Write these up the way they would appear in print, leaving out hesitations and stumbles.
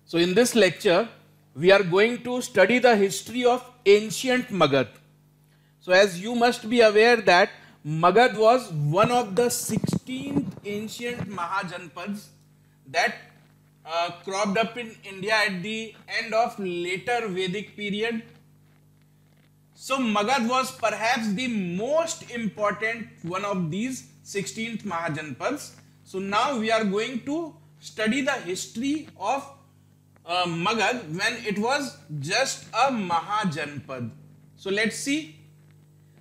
So in this lecture, we are going to study the history of ancient Magad. So as you must be aware that Magad was one of the 16th ancient Mahajanpads that cropped up in India at the end of later Vedic period. So Magad was perhaps the most important one of these 16th Mahajanpads. So now we are going to study the history of Magad when it was just a Mahajanpad. So let's see.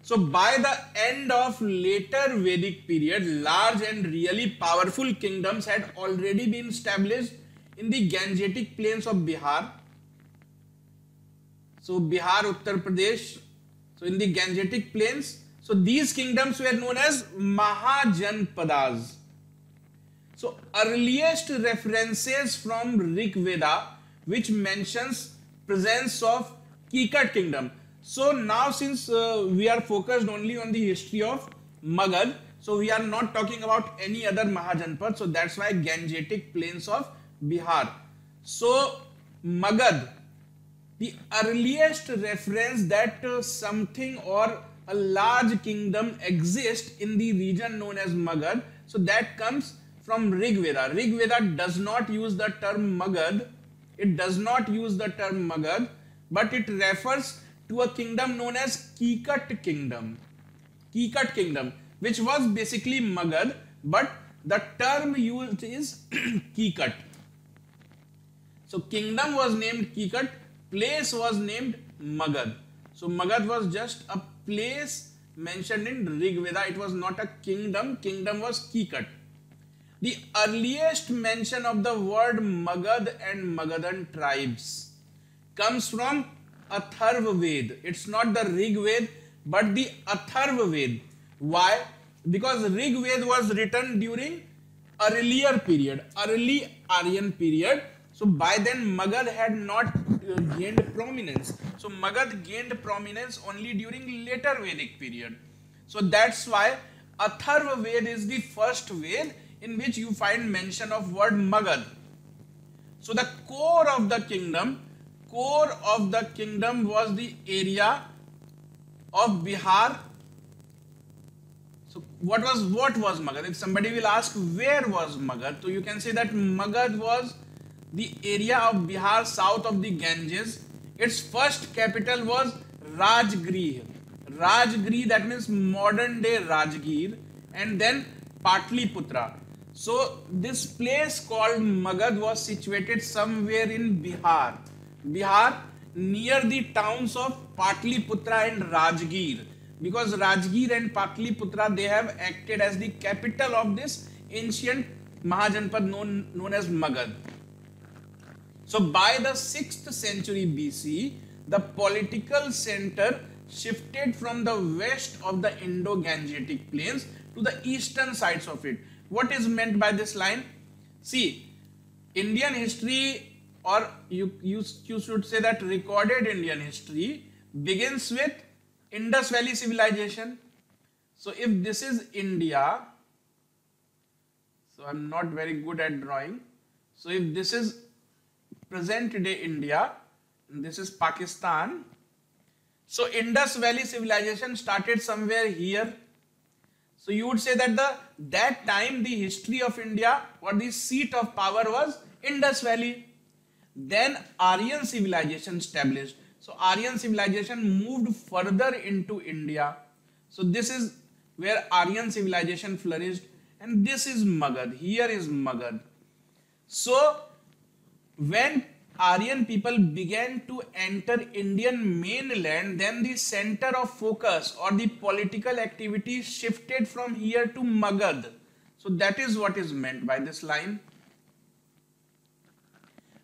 So by the end of later Vedic period, large and really powerful kingdoms had already been established in the Gangetic plains of Bihar. So Bihar, Uttar Pradesh. So in the Gangetic plains, so these kingdoms were known as Mahajanpadas. So earliest references from Rig Veda which mentions presence of Kikat kingdom. So now since we are focused only on the history of Magad, so we are not talking about any other Mahajanpad. So that's why Gangetic plains of Bihar. So Magad, the earliest reference that something or a large kingdom exists in the region known as Magad, so that comes from Rig Veda. Rig Veda does not use the term Magad. It does not use the term Magad, but it refers to a kingdom known as Kikat kingdom. Kikat kingdom, which was basically Magad, but the term used is Kikat. So kingdom was named Kikat, place was named Magad. So Magad was just a place mentioned in Rig Veda. It was not a kingdom. Kingdom was Kikat. The earliest mention of the word Magad and Magadan tribes comes from Atharva Ved. It's not the Rig Ved, but the Atharva Ved. Why? Because Rig Ved was written during earlier period, early Aryan period. So by then Magad had not gained prominence. So Magad gained prominence only during later Vedic period. So that's why Atharva Ved is the first Ved in which you find mention of word Magad. So the core of the kingdom was the area of Bihar. So what was Magad? If somebody will ask where was Magad, so you can say that Magad was the area of Bihar south of the Ganges. Its first capital was Rajgir. Rajgir, that means modern day Rajgir, and then Patliputra. So this place called Magad was situated somewhere in Bihar. Bihar near the towns of Patliputra and Rajgir. Because Rajgir and Patliputra, they have acted as the capital of this ancient Mahajanpad known as Magad. So by the 6th century BC, the political center shifted from the west of the Indo-Gangetic plains to the eastern sides of it. What is meant by this line? See, Indian history, or you should say that recorded Indian history begins with Indus Valley civilization. So if this is India, so I'm not very good at drawing. So if this is present day India, and this is Pakistan. So Indus Valley civilization started somewhere here. So you would say that that time the history of India or the seat of power was Indus Valley. Then Aryan civilization established. So Aryan civilization moved further into India. So this is where Aryan civilization flourished, and this is Magad. Here is Magad. So when Aryan people began to enter Indian mainland, then the center of focus or the political activity shifted from here to Magad. So that is what is meant by this line.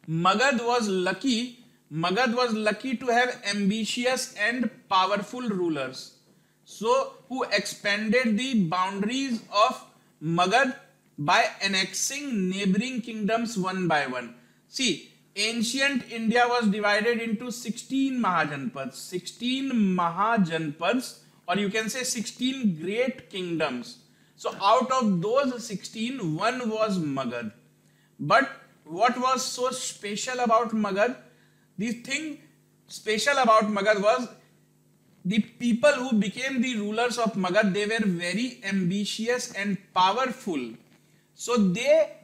Magad was lucky to have ambitious and powerful rulers. So who expanded the boundaries of Magad by annexing neighboring kingdoms one by one. See, ancient India was divided into 16 Mahajanpads. 16 Mahajanpads, or you can say 16 great kingdoms. So out of those 16, one was Magad. But what was so special about Magad? The thing special about Magad was the people who became the rulers of Magad, they were very ambitious and powerful. So they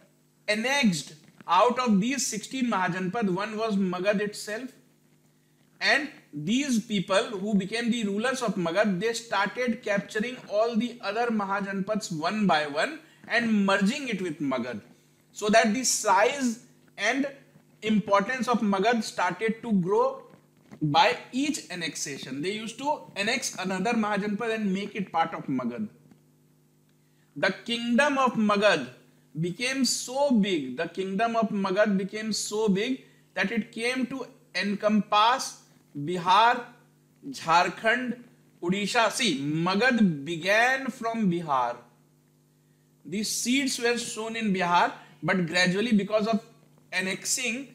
annexed out of these 16 Mahajanpad, one was Magad itself. And these people who became the rulers of Magad, they started capturing all the other Mahajanpads one by one and merging it with Magad. So that the size and importance of Magad started to grow by each annexation. They used to annex another Mahajanpad and make it part of Magad. The kingdom of Magad became so big, that it came to encompass Bihar, Jharkhand, Odisha. See, Magad began from Bihar. The seeds were sown in Bihar, but gradually because of annexing,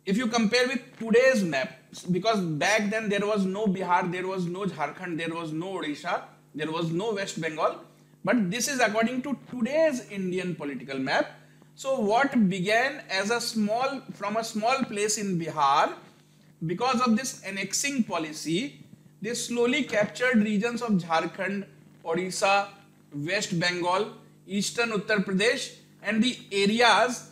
if you compare with today's map, because back then there was no Bihar, there was no Jharkhand, there was no Odisha, there was no West Bengal, but this is according to today's Indian political map. So what began as from a small place in Bihar, because of this annexing policy, they slowly captured regions of Jharkhand, Odisha, West Bengal, Eastern Uttar Pradesh, and the areas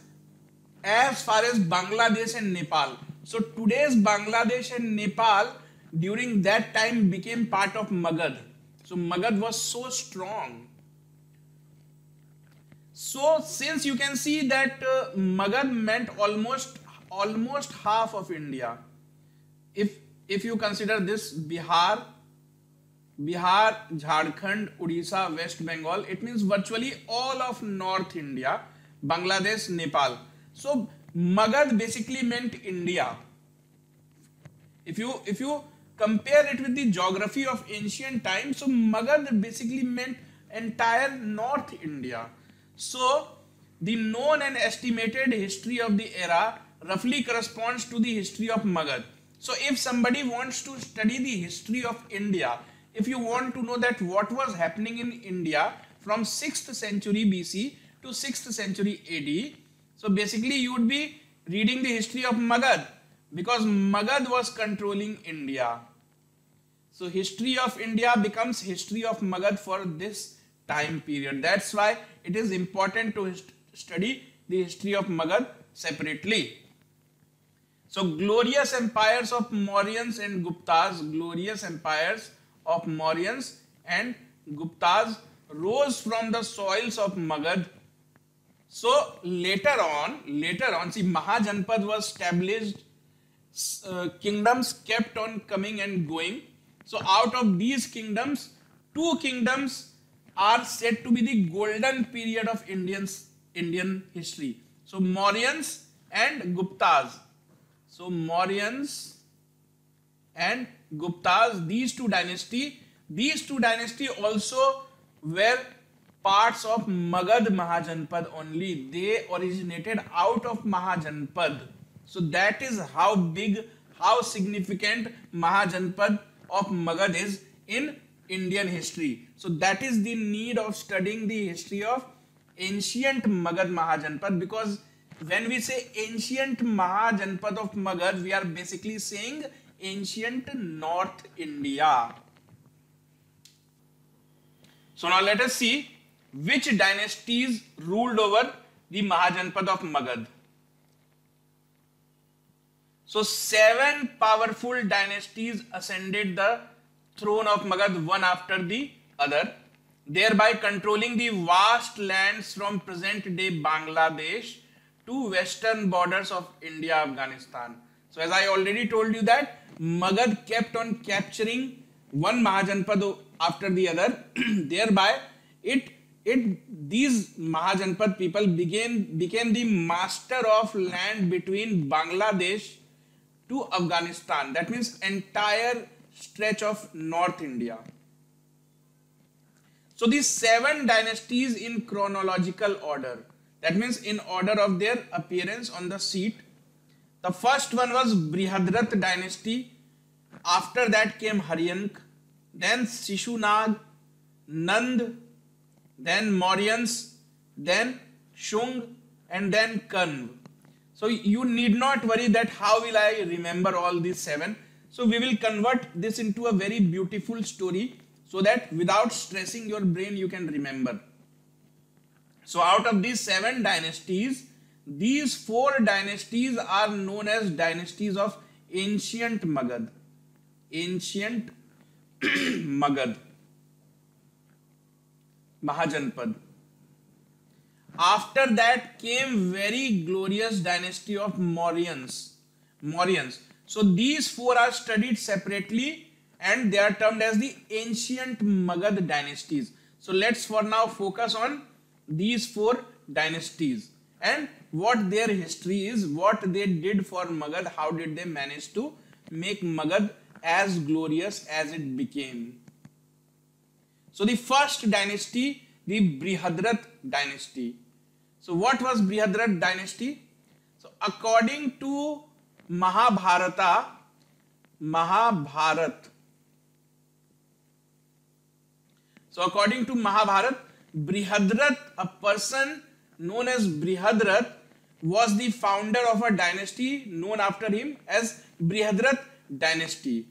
as far as Bangladesh and Nepal. So today's Bangladesh and Nepal during that time became part of Magad. So Magad was so strong. So since you can see that Magad meant almost half of India. If you consider this Bihar, Jharkhand, Odisha, West Bengal, it means virtually all of North India, Bangladesh, Nepal. So Magad basically meant India. If you compare it with the geography of ancient times, so Magad basically meant entire North India. So the known and estimated history of the era roughly corresponds to the history of Magad. So if somebody wants to study the history of India, if you want to know that what was happening in India from 6th century BC to 6th century AD, so basically you would be reading the history of Magad, because Magad was controlling India. So history of India becomes history of Magad for this time period. That's why it is important to study the history of Magad separately. So glorious empires of Mauryans and Guptas rose from the soils of Magad. So later on, see, Mahajanpad was established, kingdoms kept on coming and going. So out of these kingdoms, 2 kingdoms are said to be the golden period of Indian history. So Mauryans and Guptas. So Mauryans and Guptas, these two dynasty also were parts of Magad Mahajanpad only. They originated out of Mahajanpad. So that is how big, how significant Mahajanpad of Magad is in Indian history. So that is the need of studying the history of ancient Magad Mahajanpad, because when we say ancient Mahajanpad of Magad, we are basically saying ancient North India. So now let us see which dynasties ruled over the Mahajanpad of Magad. So 7 powerful dynasties ascended the throne of Magad one after the other, thereby controlling the vast lands from present-day Bangladesh to western borders of India, Afghanistan. So as I already told you that Magad kept on capturing one Mahajanpad after the other, thereby these Mahajanpad people became the master of land between Bangladesh to Afghanistan. That means entire stretch of North India. So these 7 dynasties in chronological order, that means in order of their appearance on the seat. The first one was Brihadrat dynasty. After that came Haryank, then Shishunag, Nand, then Mauryans, then Shung, and then Kanv. So you need not worry that how will I remember all these 7. So we will convert this into a very beautiful story so that without stressing your brain you can remember. So out of these 7 dynasties, these 4 dynasties are known as dynasties of ancient Magad. Ancient Magad. Mahajanpad. After that came very glorious dynasty of Mauryans. So these 4 are studied separately and they are termed as the ancient Magad dynasties. So let's for now focus on these 4 dynasties and what their history is, what they did for Magad, how did they manage to make Magad as glorious as it became. So the first dynasty, the Brihadrat dynasty. So what was Brihadrat dynasty? So according to Mahabharata, so according to Mahabharata, Brihadrat, a person known as Brihadrat, was the founder of a dynasty known after him as Brihadrat dynasty.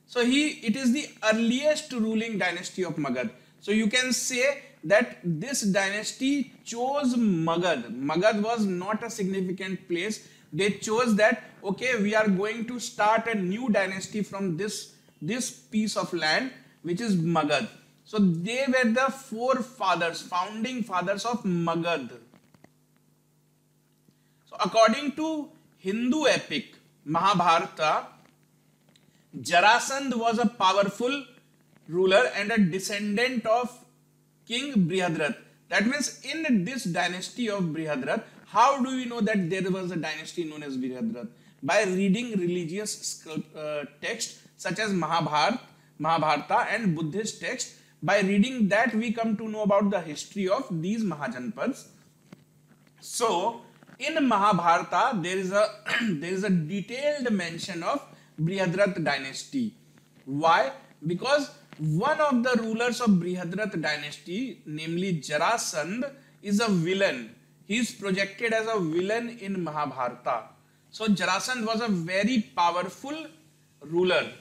So it is the earliest ruling dynasty of Magad. So you can say that this dynasty chose Magad. Magad was not a significant place. They chose that, okay, we are going to start a new dynasty from this piece of land, which is Magad. So they were the founding fathers of Magad. So according to Hindu epic Mahabharata, Jarasandh was a powerful ruler and a descendant of King Brihadrat. That means in this dynasty of Brihadrat, how do we know that there was a dynasty known as Brihadrat? By reading religious texts such as Mahabharata and Buddhist texts. By reading that, we come to know about the history of these Mahajanpads. So in Mahabharata, there is a detailed mention of Brihadrat dynasty. Why? Because one of the rulers of Brihadrat dynasty, namely Jarasandh, is a villain. He is projected as a villain in Mahabharata. So Jarasandh was a very powerful ruler.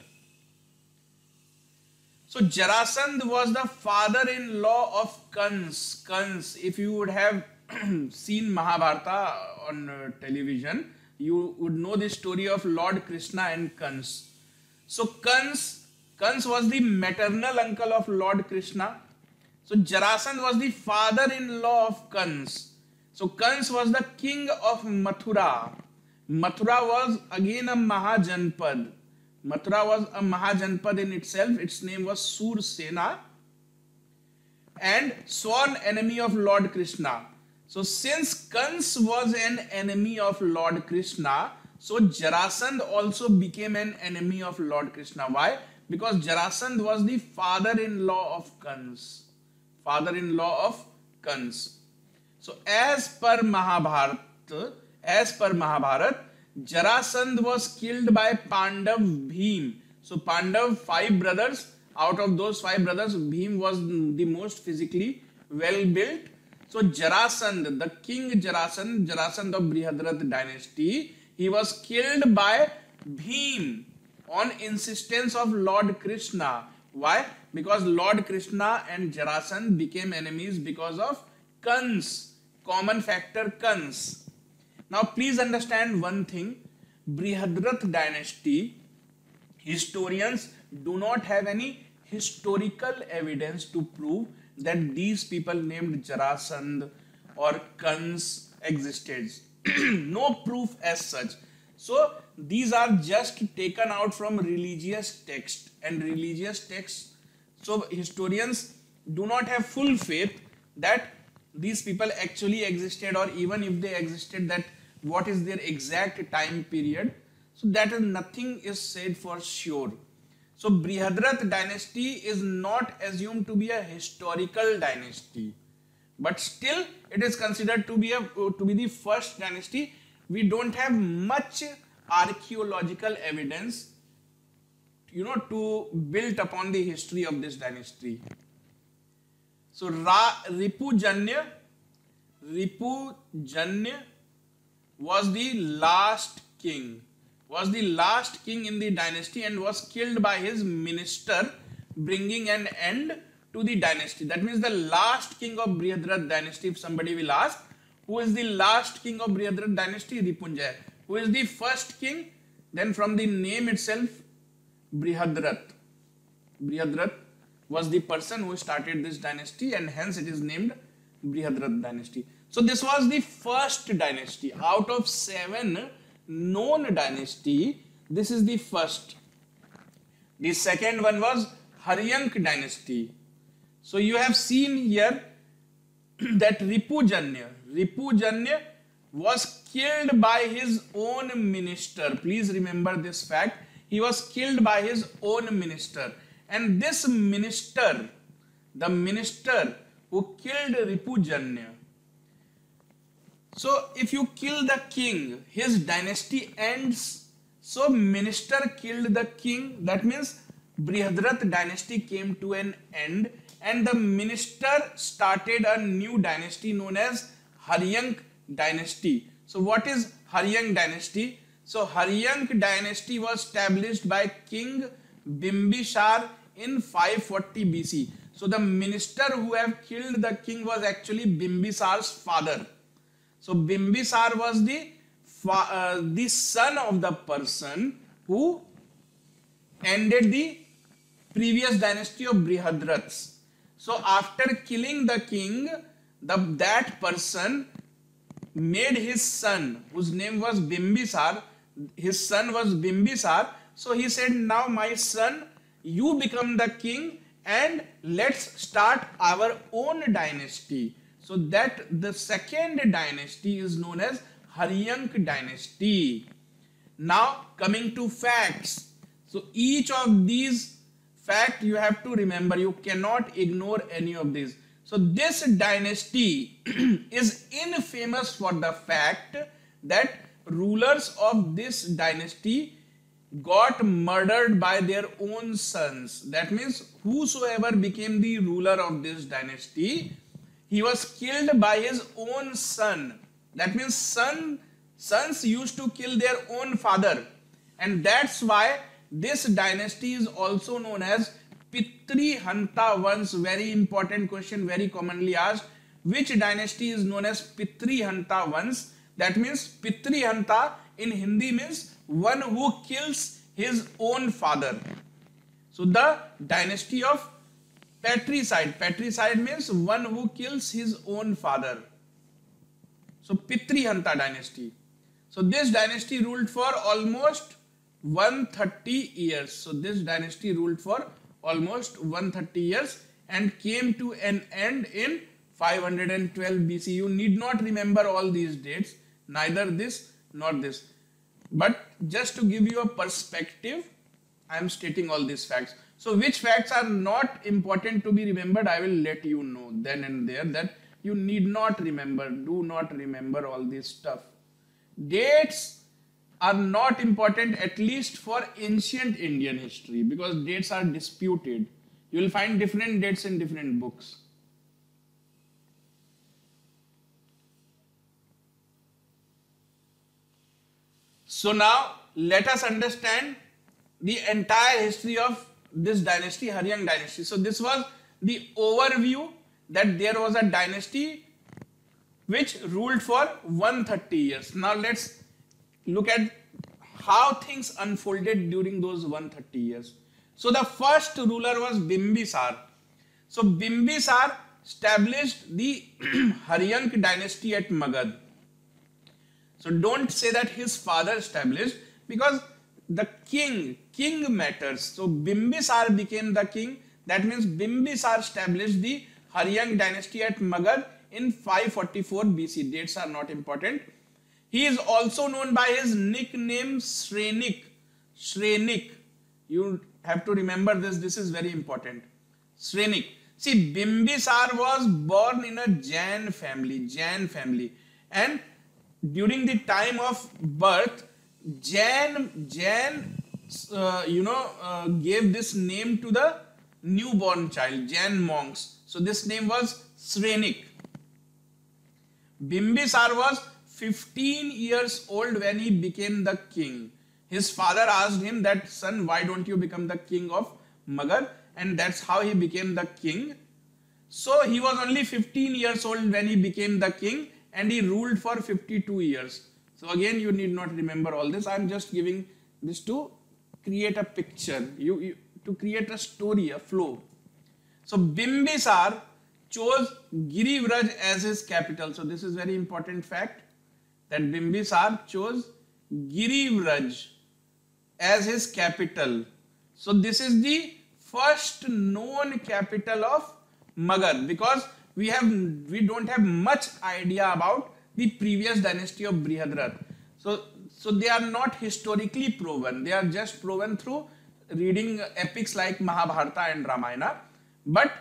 So Jarasandh was the father-in-law of Kans. Kans, if you would have seen Mahabharata on television, you would know the story of Lord Krishna and Kans. So Kans was the maternal uncle of Lord Krishna. So Jarasandh was the father-in-law of Kans. So Kans was the king of Mathura. Mathura was again a Mahajanpad. Mathura was a Mahajanpad in itself. Its name was Sursena and sworn enemy of Lord Krishna. So since Kans was an enemy of Lord Krishna, so Jarasandh also became an enemy of Lord Krishna. Why? Because Jarasandh was the father-in-law of Kans. Father-in-law of Kans. So as per Mahabharata, Jarasandh was killed by Pandav Bhim. So Pandav, 5 brothers. Out of those 5 brothers, Bhim was the most physically well built. So Jarasandh, the king Jarasandh of Brihadrat dynasty, he was killed by Bhim on insistence of Lord Krishna. Why? Because Lord Krishna and Jarasandh became enemies because of Kans, common factor Kans. Now please understand one thing, Brihadrat dynasty, historians do not have any historical evidence to prove that these people named Jarasandh or Kans existed. No proof as such. So these are just taken out from religious text and religious texts. So historians do not have full faith that these people actually existed, or even if they existed, that what is their exact time period. So that nothing is said for sure. So Brihadrat dynasty is not assumed to be a historical dynasty, but still it is considered to be the first dynasty. We don't have much archaeological evidence, to build upon the history of this dynasty. So Ripujanya was the last king, in the dynasty and was killed by his minister, bringing an end to the dynasty. That means the last king of Brihadrat dynasty. If somebody will ask, who is the last king of Brihadrat dynasty? Ripunjaya. Who is the first king? Then from the name itself, Brihadrat. Brihadrat was the person who started this dynasty, and hence it is named Brihadrat dynasty. So this was the first dynasty. Out of 7 known dynasty, this is the first. The second one was Haryank dynasty. So you have seen here that Ripujanya was killed by his own minister. Please remember this fact. He was killed by his own minister. And this minister, the minister who killed Ripujanya. So if you kill the king, his dynasty ends. So minister killed the king. That means Brihadrat dynasty came to an end, and the minister started a new dynasty known as Haryank dynasty. So what is Haryank dynasty? So Haryank dynasty was established by King Bimbisar in 540 BC. So the minister who have killed the king was actually Bimbisar's father. So Bimbisar was the son of the person who ended the previous dynasty of Brihadrats. So after killing the king, that person made his son, whose name was Bimbisar, his son was Bimbisar. So he said, now my son, you become the king and let's start our own dynasty. So that the second dynasty is known as Haryank dynasty. Now coming to facts. So each of these facts you have to remember. You cannot ignore any of these. So this dynasty is infamous for the fact that rulers of this dynasty got murdered by their own sons. That means whosoever became the ruler of this dynasty, he was killed by his own son. That means sons used to kill their own father. And that's why this dynasty is also known as Pitri Hanta Vans. Very important question, very commonly asked. Which dynasty is known as Pitri Hanta Vans? That means Pitri Hanta in Hindi means one who kills his own father. So the dynasty of patricide. Patricide means one who kills his own father. So Pitri Hanta dynasty. So this dynasty ruled for almost 130 years. So this dynasty ruled for almost 130 years and came to an end in 512 BC. You need not remember all these dates, neither this nor this. But just to give you a perspective, I am stating all these facts. So which facts are not important to be remembered, I will let you know then and there, that you need not remember, do not remember all this stuff. Dates are not important, at least for ancient Indian history, because dates are disputed. You will find different dates in different books. So now let us understand the entire history of this dynasty, Haryank dynasty. So this was the overview, that there was a dynasty which ruled for 130 years. Now let's look at how things unfolded during those 130 years. So the first ruler was Bimbisar. So Bimbisar established the Haryank dynasty at Magad. So don't say that his father established, because the king matters. So Bimbisar became the king. That means Bimbisar established the Haryank dynasty at Magad in 544 BC. Dates are not important. He is also known by his nickname Shrenik. Shrenik. You have to remember this. This is very important. Shrenik. See, Bimbisar was born in a Jain family. And during the time of birth, Jain gave this name to the newborn child, Jain monks. So this name was Shrenik. Bimbisar was 15 years old when he became the king. His father asked him that, son, why don't you become the king of Magadh? And that's how he became the king. So he was only 15 years old when he became the king, and he ruled for 52 years. So again, you need not remember all this. I'm just giving this to create a picture, to create a story, a flow. So Bimbisar chose Girivraj as his capital. So this is very important fact, that Bimbisar chose Girivraj as his capital. So this is the first known capital of Magadh, because we don't have much idea about the previous dynasty of Brihadrath. So they are not historically proven. They are just proven through reading epics like Mahabharata and Ramayana. But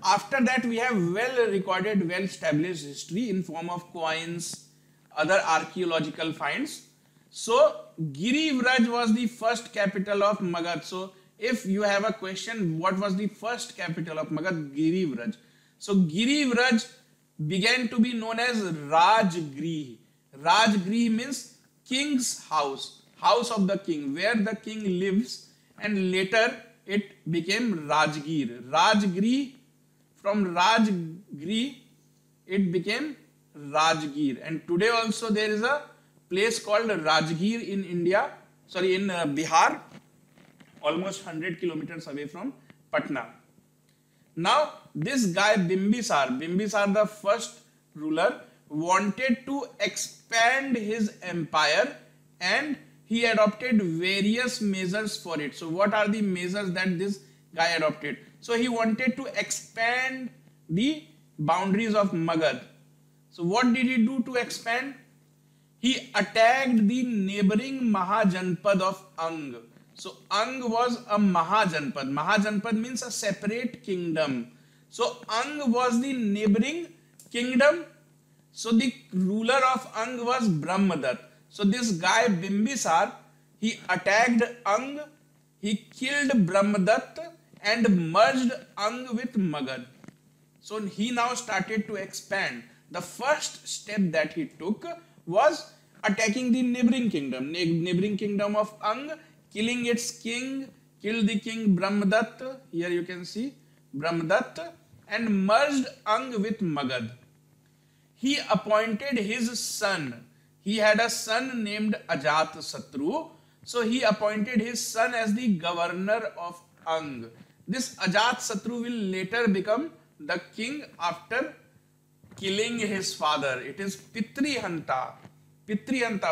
after that, we have well recorded, well established history in form of coins, other archaeological finds. So Girivraj was the first capital of Magadh. So if you have a question, what was the first capital of Magadh? Girivraj. So Girivraj began to be known as Rajgrih. Rajgrih means king's house, house of the king, where the king lives, and later it became Rajgir. Rajgrih, from Rajgrih it became Rajgir, and today also there is a place called Rajgir in India, in Bihar, almost 100 kilometers away from Patna. Now this guy Bimbisar the first ruler, wanted to expand his empire, and he adopted various measures for it. So what are the measures that this guy adopted? So he wanted to expand the boundaries of Magadh. So what did he do to expand? He attacked the neighboring Mahajanpad of Ang. So Ang was a Mahajanpad. Mahajanpad means a separate kingdom. So Ang was the neighboring kingdom. So the ruler of Ang was Brahmadatta. So this guy Bimbisar, he attacked Ang, he killed Brahmadatta and merged Ang with Magadh. So he now started to expand. The first step that he took was attacking the neighboring kingdom of Ang, killing its king, killed the king Brahmadatta, here you can see Brahmadatta, and merged Ang with Magadh. He appointed his son. He had a son named Ajatasattu. So he appointed his son as the governor of Ang. This Ajatasattu will later become the king after killing his father. It is Pitrihanta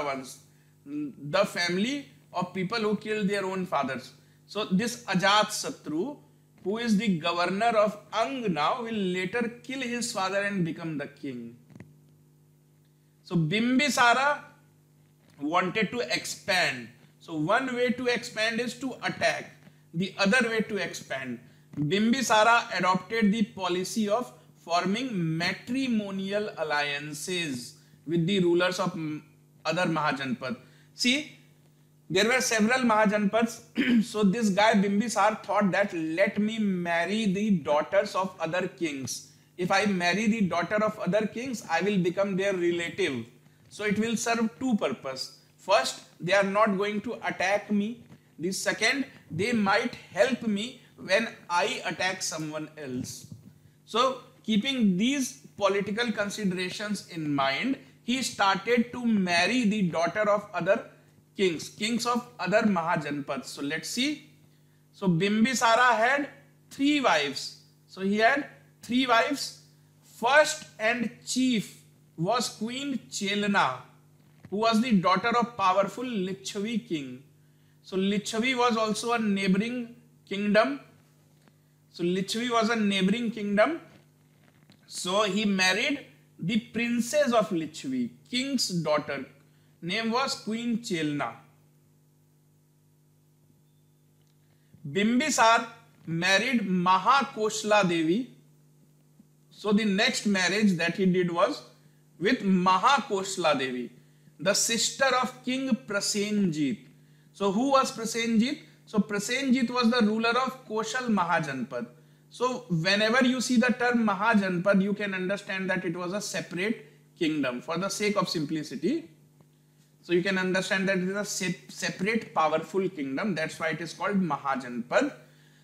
ones, the family of people who killed their own fathers. So this Ajatasattu, who is the governor of Ang now, will later kill his father and become the king. So Bimbisara wanted to expand. So one way to expand is to attack. The other way to expand. Bimbisara adopted the policy of forming matrimonial alliances with the rulers of other Mahajanpad. See, there were several Mahajanpads. So this guy Bimbisar thought that, let me marry the daughters of other kings. If I marry the daughter of other kings, I will become their relative. So it will serve two purposes. First, they are not going to attack me. The second, they might help me when I attack someone else. So keeping these political considerations in mind, he started to marry the daughter of other kings of other Mahajanpads. So let's see. So Bimbisara had 3 wives. So he had 3 wives. First and chief was Queen Chelna, who was the daughter of powerful Lichavi king. So Lichavi was also a neighboring kingdom. So Lichavi was a neighboring kingdom. So he married the princess of Lichavi, king's daughter. Name was Queen Chelna. Bimbisar married Mahakoshla Devi. So the next marriage that he did was with Mahakoshla Devi, the sister of King Prasenjit. So who was Prasenjit? So Prasenjit was the ruler of Koshal Mahajanpad. So whenever you see the term Mahajanpad, you can understand that it was a separate kingdom for the sake of simplicity. So you can understand that it is a separate powerful kingdom. That's why it is called Mahajanpad.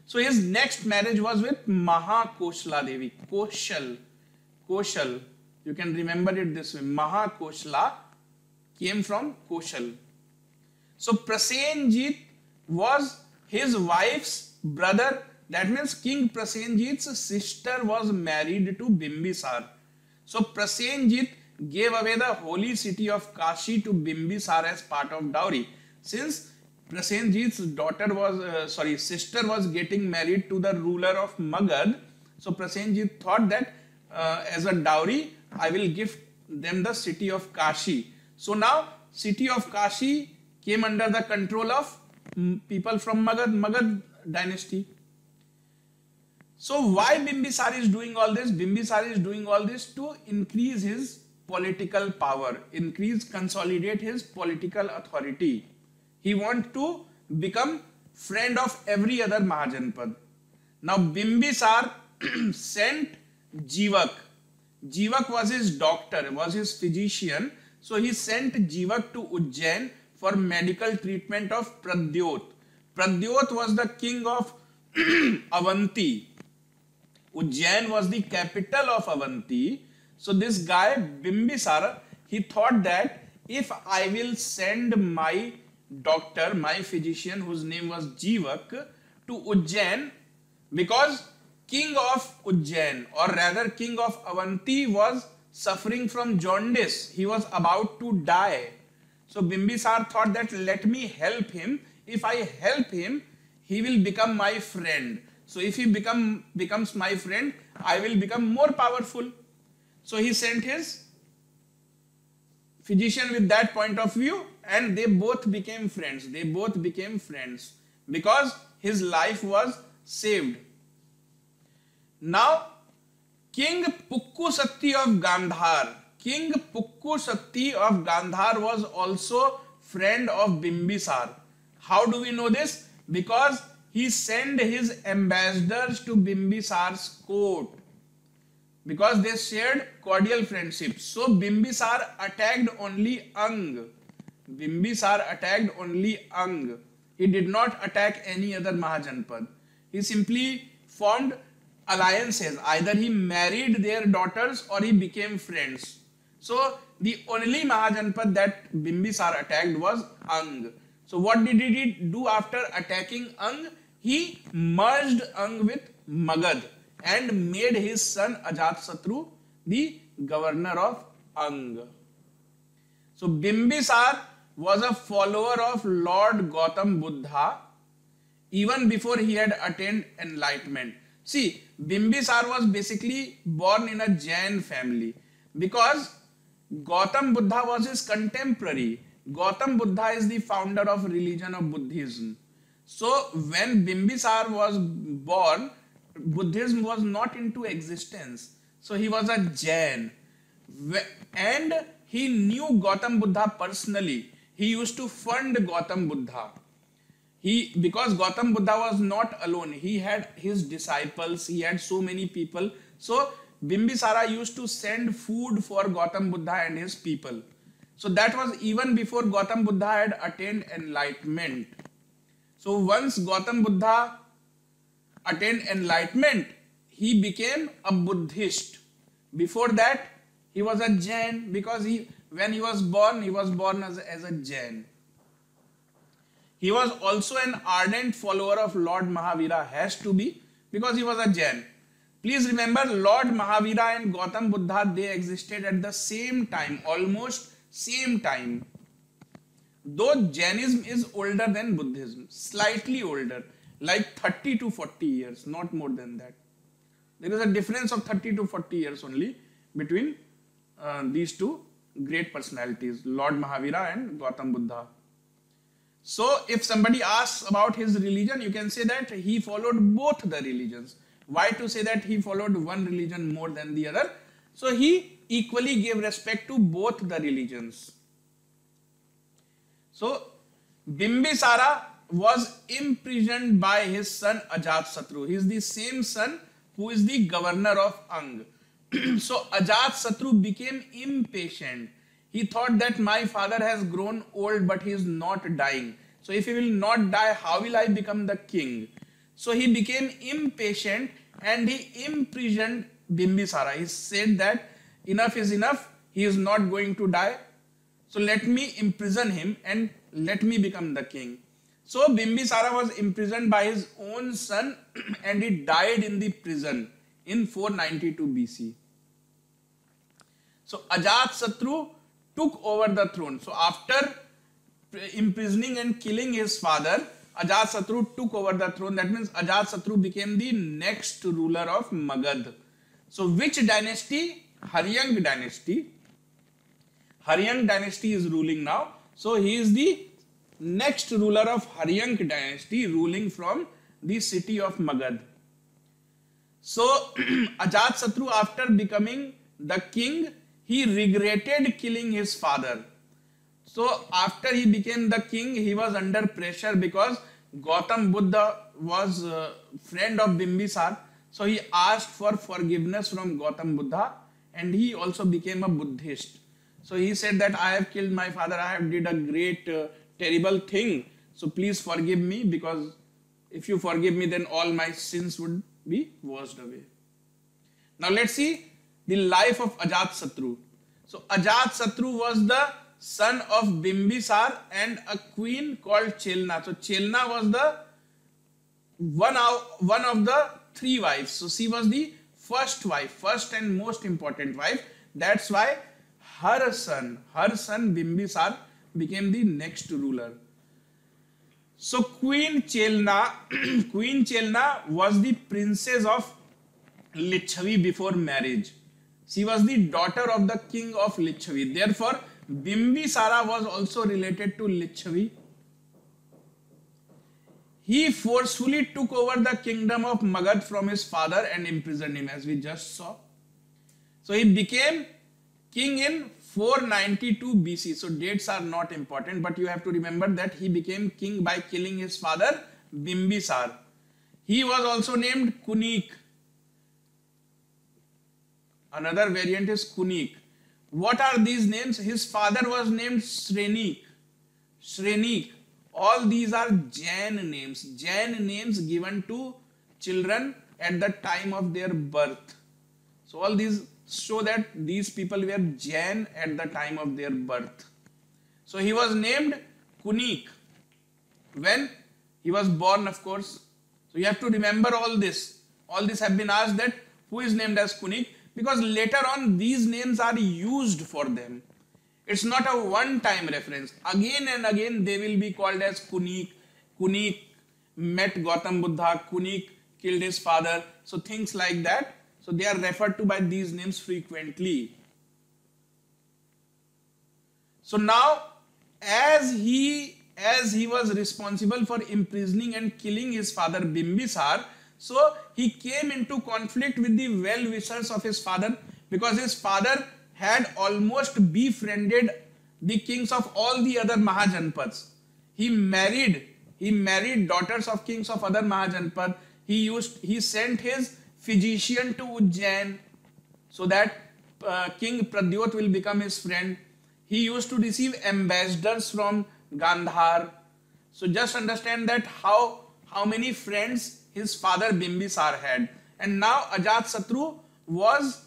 So his next marriage was with Mahakoshla Devi. Koshal. You can remember it this way. Mahakoshla came from Koshal. So Prasenjit was his wife's brother. That means King Prasenjit's sister was married to Bimbisar. So Prasenjit gave away the holy city of Kashi to Bimbisar as part of dowry. Since Prasenjit's sister was getting married to the ruler of Magad, so Prasenjit thought that as a dowry, I will give them the city of Kashi. So now city of Kashi came under the control of people from Magad dynasty. So why Bimbisar is doing all this? Bimbisar is doing all this to increase his political power, consolidate his political authority. He wants to become friend of every other Mahajanpad. Now Bimbisar sent Jivak. Jivak was his doctor, was his physician. So he sent Jivak to Ujjain for medical treatment of Pradyot. Pradyot was the king of Avanti. Ujjain was the capital of Avanti. So this guy Bimbisara, he thought that if I will send my doctor, my physician, whose name was Jivak, to Ujjain, because king of Ujjain, or rather king of Avanti, was suffering from jaundice. He was about to die. So Bimbisar thought that let me help him. If I help him, he will become my friend. So if he becomes my friend, I will become more powerful. So he sent his physician with that point of view, and they both became friends. Because his life was saved. Now, King Pukkusatti of Gandhar was also friend of Bimbisar. How do we know this? Because he sent his ambassadors to Bimbisar's court. Because they shared cordial friendship. So Bimbisar attacked only Ang. He did not attack any other Mahajanpad. He simply formed alliances. Either he married their daughters or he became friends. So the only Mahajanpad that Bimbisar attacked was Ang. So what did he do after attacking Ang? He merged Ang with Magad and made his son Ajatasattu the governor of Ang. So Bimbisar was a follower of Lord Gautam Buddha even before he had attained enlightenment. See, Bimbisar was basically born in a Jain family because Gautam Buddha was his contemporary. Gautam Buddha is the founder of religion of Buddhism. So when Bimbisar was born, Buddhism was not into existence. So he was a Jain. And he knew Gautam Buddha personally. He used to fund Gautam Buddha. Because Gautam Buddha was not alone. He had his disciples. He had so many people. So Bimbisara used to send food for Gautam Buddha and his people. So that was even before Gautam Buddha had attained enlightenment. So once Gautam Buddha attained enlightenment, he became a Buddhist. Before that, he was a Jain because when he was born as a Jain. He was also an ardent follower of Lord Mahavira, has to be, because he was a Jain. Please remember, Lord Mahavira and Gautam Buddha, they existed at the same time, almost same time. Though Jainism is older than Buddhism, slightly older, like 30 to 40 years, not more than that. There is a difference of 30 to 40 years only between these two great personalities, Lord Mahavira and Gautam Buddha. So if somebody asks about his religion, you can say that he followed both the religions. Why to say that he followed one religion more than the other? So he equally gave respect to both the religions. So Bimbisara was imprisoned by his son Ajatasattu. He is the same son who is the governor of Ang. So Ajat became impatient. He thought that my father has grown old, but he is not dying. So if he will not die, how will I become the king? So he became impatient and he imprisoned Bimbisara. He said that enough is enough. He is not going to die. So let me imprison him and let me become the king. So Bimbisara was imprisoned by his own son and he died in the prison in 492 BC. So Ajat took over the throne. So after imprisoning and killing his father, Ajat took over the throne. That means Ajat became the next ruler of Magad. So which dynasty? Haryang dynasty. Haryang dynasty is ruling now. So he is the next ruler of Haryang dynasty, ruling from the city of Magad. So Ajat after becoming the king, he regretted killing his father. So after he became the king, he was under pressure because Gautam Buddha was a friend of Bimbisar. So he asked for forgiveness from Gautam Buddha and he also became a Buddhist. So he said that I have killed my father, I have did a great terrible thing. So please forgive me, because if you forgive me, then all my sins would be washed away. Now let's see the life of Ajat. So Ajat was the son of Bimbisar and a queen called Chelna. So Chelna was the one of the three wives. So she was the first wife, first and most important wife. That's why her son Bimbisar became the next ruler. So Queen Chelna was the princess of Lichavi before marriage. She was the daughter of the king of Lichavi. Therefore, Bimbisara was also related to Lichavi. He forcefully took over the kingdom of Magad from his father and imprisoned him, as we just saw. So he became king in 492 BC. So dates are not important, but you have to remember that he became king by killing his father Bimbisar. He was also named Kunik. Another variant is Kunik. What are these names? His father was named Shrenik. All these are Jain names. Jain names given to children at the time of their birth. So all these show that these people were Jain at the time of their birth. So he was named Kunik when he was born, of course. So you have to remember all this. All this have been asked that who is named as Kunik, because later on these names are used for them. It's not a one-time reference. Again and again they will be called as Kunik. Kunik met Gautam Buddha. Kunik killed his father. So things like that. So they are referred to by these names frequently. So now, as he was responsible for imprisoning and killing his father Bimbisar, so he came into conflict with the well-wishers of his father, because his father had almost befriended the kings of all the other Mahajanpads. He married daughters of kings of other Mahajanpad. He sent his physician to Ujjain so that King Pradyot will become his friend. He used to receive ambassadors from Gandhar. So just understand that how many friends his father Bimbisar had. And now Ajat was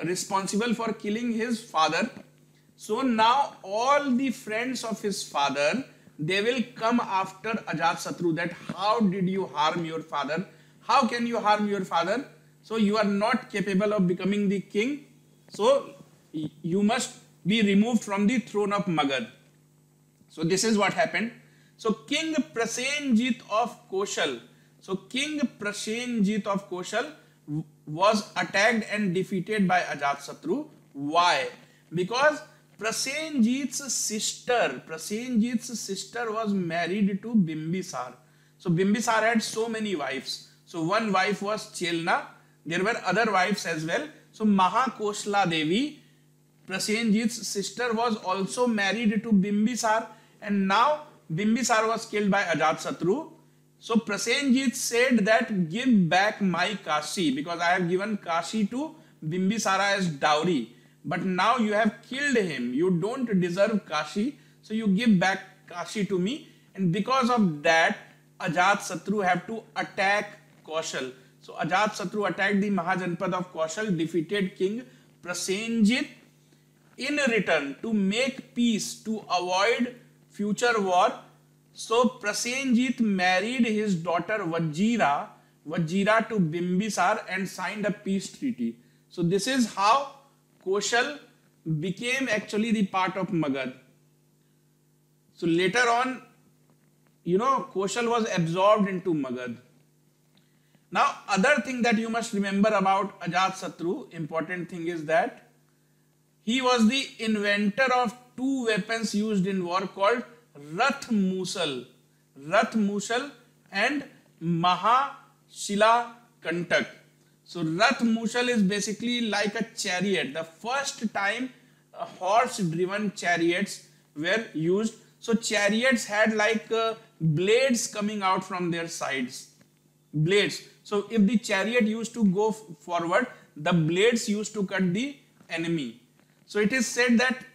responsible for killing his father. So now all the friends of his father, they will come after Ajat, that how did you harm your father? How can you harm your father? So you are not capable of becoming the king. So you must be removed from the throne of Magad. So this is what happened. So King Prasenjit of Koshal. So King Prasenjit of Koshal was attacked and defeated by Ajat. Why? Because Prasenjit's sister was married to Bimbisar. So Bimbisar had so many wives. So one wife was Chelna. There were other wives as well. So Mahakoshla Devi, Prasenjit's sister, was also married to Bimbisar. And now Bimbisar was killed by Ajat. So Prasenjit said that give back my Kashi, because I have given Kashi to Bimbisara as dowry, but now you have killed him. You don't deserve Kashi, so you give back Kashi to me. And because of that, Ajatasattu have to attack Kaushal. So Ajatasattu attacked the Mahajanpad of Kaushal, defeated King Prasenjit. In return, to make peace, to avoid future war, so Prasenjit married his daughter Vajira to Bimbisar and signed a peace treaty. So this is how Kaushal became actually the part of Magad. So later on, Kaushal was absorbed into Magad. Now, other thing that you must remember about Ajatasattu, important thing is that he was the inventor of two weapons used in war called Rath Musal and Mahashila Kantak. So Rath Musal is basically like a chariot. The first time horse-driven chariots were used. So chariots had like blades coming out from their sides. Blades. So if the chariot used to go forward, the blades used to cut the enemy. So it is said that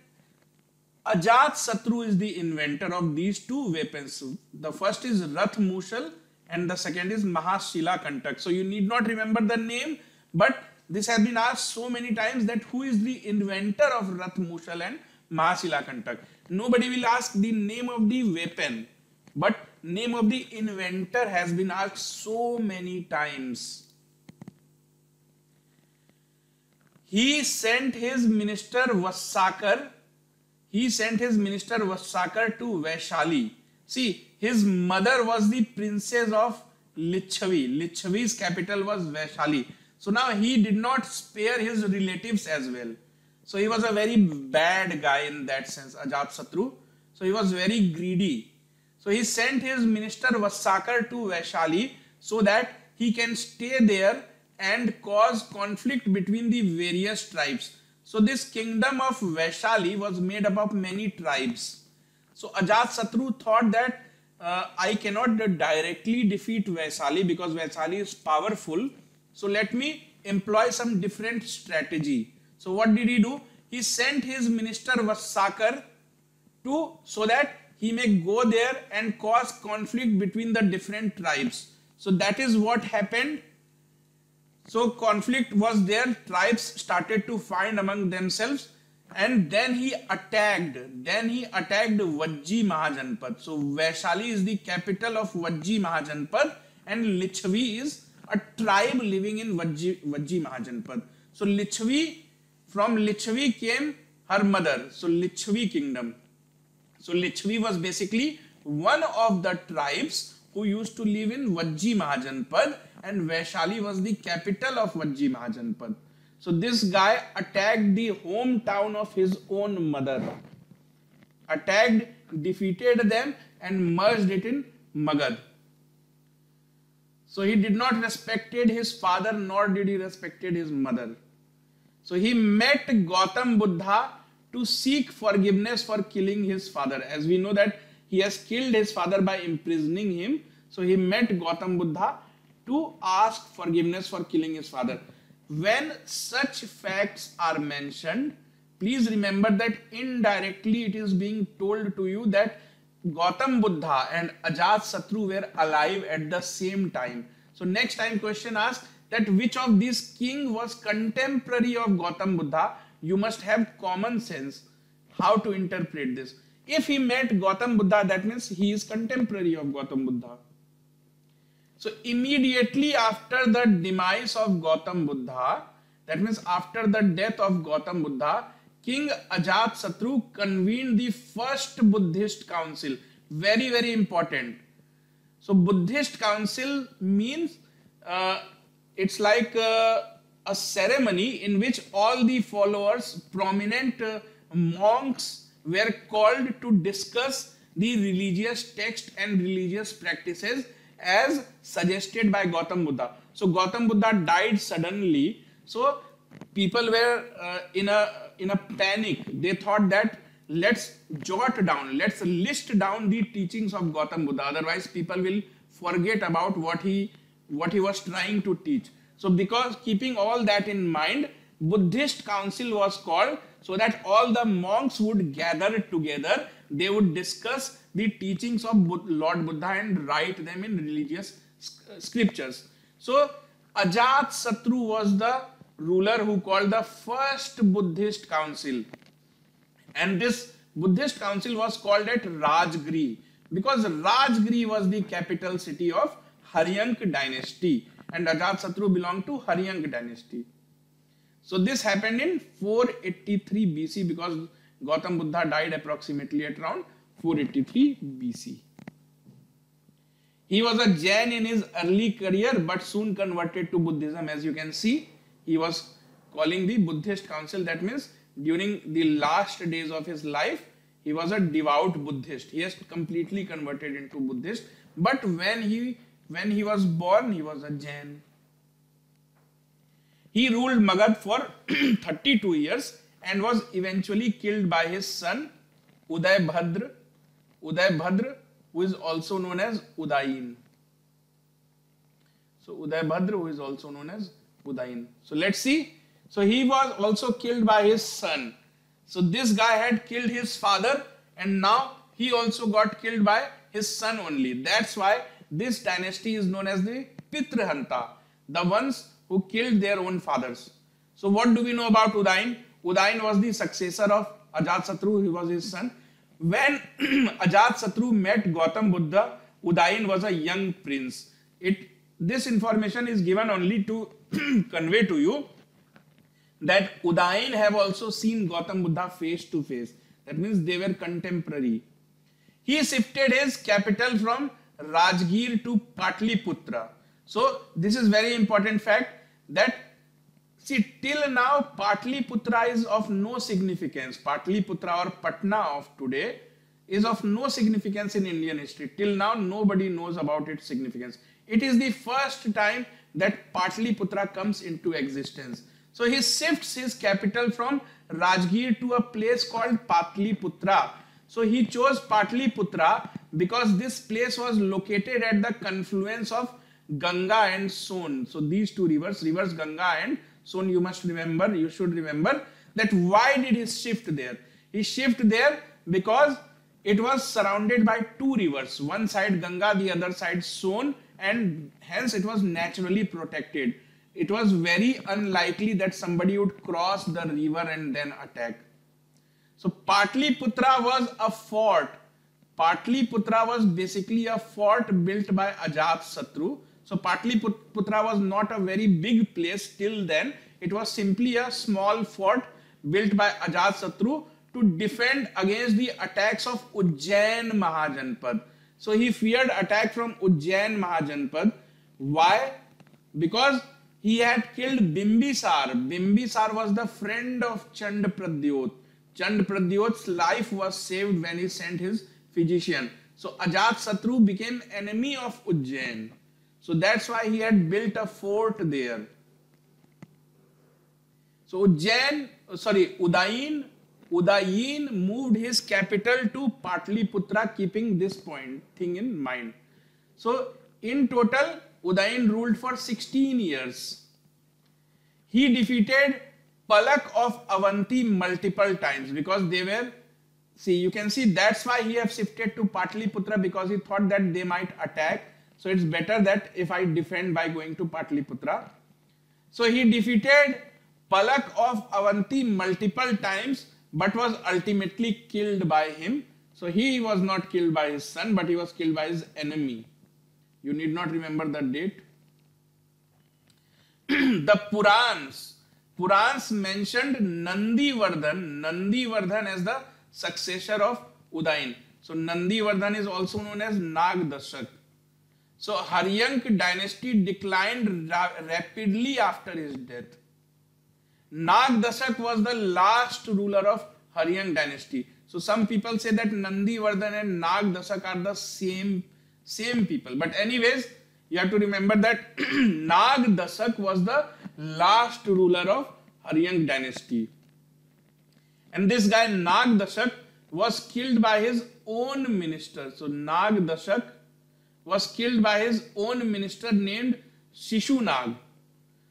Ajatasattu is the inventor of these two weapons. The first is Rath Musal and the second is Mahashila Kantak. So you need not remember the name, but this has been asked so many times that who is the inventor of Rath Musal and Mahashila Kantak. Nobody will ask the name of the weapon, but name of the inventor has been asked so many times. He sent his minister Vassakar to Vaishali. See, his mother was the princess of Lichavi. Lichavi's capital was Vaishali. So now he did not spare his relatives as well. So he was a very bad guy in that sense, Ajatasattu. So he was very greedy. So he sent his minister Vassakar to Vaishali so that he can stay there and cause conflict between the various tribes. So this kingdom of Vaishali was made up of many tribes. So Ajatasattu thought that I cannot directly defeat Vaishali because Vaishali is powerful. So let me employ some different strategy. So what did he do? He sent his minister Vassakar so that he may go there and cause conflict between the different tribes. So that is what happened. So conflict was there, tribes started to fight among themselves, and then he attacked Vajji Mahajanpad. So Vaishali is the capital of Vajji Mahajanpad and Lichavi is a tribe living in Vajji Mahajanpad. So from Lichavi came her mother, so Lichavi kingdom. So Lichavi was basically one of the tribes who used to live in Vajji Mahajanpad, and Vaishali was the capital of Vajji Mahajanpad. So this guy attacked the hometown of his own mother. Attacked, defeated them and merged it in Magad. So he did not respected his father nor did he respected his mother. So he met Gautam Buddha to seek forgiveness for killing his father. As we know that he has killed his father by imprisoning him. So he met Gautam Buddha to ask forgiveness for killing his father. When such facts are mentioned, please remember that indirectly it is being told to you that Gautam Buddha and Ajatasattu were alive at the same time. So next time question asks that which of these king was contemporary of Gautam Buddha, you must have common sense how to interpret this. If he met Gautam Buddha, that means he is contemporary of Gautam Buddha. So immediately after the demise of Gautam Buddha, that means after the death of Gautam Buddha, King Ajatasattu convened the first Buddhist council. Very, very important. So Buddhist council means it's like a ceremony in which all the followers, prominent monks were called to discuss the religious text and religious practices as suggested by Gautam Buddha. So Gautam Buddha died suddenly. So people were in a panic. They thought that let's jot down, let's list down the teachings of Gautam Buddha. Otherwise people will forget about what he was trying to teach. So because keeping all that in mind, Buddhist council was called so that all the monks would gather together. They would discuss the teachings of Lord Buddha and write them in religious scriptures. So Ajatasattu was the ruler who called the first Buddhist council. And this Buddhist council was called at Rajgiri because Rajgiri was the capital city of Haryank dynasty, and Ajatasattu belonged to Haryank dynasty. So this happened in 483 BC because Gautam Buddha died approximately at around 483 BC. He was a Jain in his early career but soon converted to Buddhism. As you can see, he was calling the Buddhist council. That means during the last days of his life, he was a devout Buddhist. He has completely converted into Buddhist. But when he was born, he was a Jain. He ruled Magad for 32 years and was eventually killed by his son Udaybhadra, who is also known as Udayin. So Udaybhadra, who is also known as Udayin. So let's see. So he was also killed by his son. So this guy had killed his father and now he also got killed by his son only. That's why this dynasty is known as the Pitrahanta, the ones who killed their own fathers. So what do we know about Udayin? Udayin was the successor of Ajatasattu. He was his son. When Ajatasattu met Gautam Buddha, Udayin was a young prince. This information is given only to convey to you that Udayin have also seen Gautam Buddha face to face. That means they were contemporary. He shifted his capital from Rajgir to Patliputra. So this is very important fact that, see, till now Patliputra is of no significance. Patliputra or Patna of today is of no significance in Indian history. Till now nobody knows about its significance. It is the first time that Patliputra comes into existence. So he shifts his capital from Rajgir to a place called Patliputra. So he chose Patliputra because this place was located at the confluence of Ganga and Son. So these two rivers Ganga and Son, you should remember that why did he shift there? He shifted there because it was surrounded by two rivers, one side Ganga, the other side Son, and hence it was naturally protected. It was very unlikely that somebody would cross the river and then attack. So Patliputra was a fort. Patliputra was basically a fort built by Ajatasattu. So Patliputra was not a very big place till then. It was simply a small fort built by Ajatasattu to defend against the attacks of Ujjain Mahajanpad. So he feared attack from Ujjain Mahajanpad. Why? Because he had killed Bimbisar. Bimbisar was the friend of Chandrapradyot. Chandrapradyot's life was saved when he sent his physician. So Ajatasattu became enemy of Ujjain. So that's why he had built a fort there. So Udayin moved his capital to Patliputra, keeping this thing in mind. So in total, Udayin ruled for 16 years. He defeated Palak of Avanti multiple times because they were, you can see that's why he have shifted to Patliputra, because he thought that they might attack. So it's better that if I defend by going to Patliputra. So he defeated Palak of Avanti multiple times but was ultimately killed by him. So he was not killed by his son, but he was killed by his enemy. You need not remember the date. The Purans mentioned Nandivardhan as the successor of Udayin. So Nandivardhan is also known as Nagdashak. So Haryank dynasty declined rapidly after his death. Nagdashak was the last ruler of Haryank dynasty. So some people say that Nandivardhan and Nagdashak are the same people. But anyways, you have to remember that Nagdashak was the last ruler of Haryank dynasty. And this guy Nagdashak was killed by his own minister. So Nagdashak was killed by his own minister named Shishunag.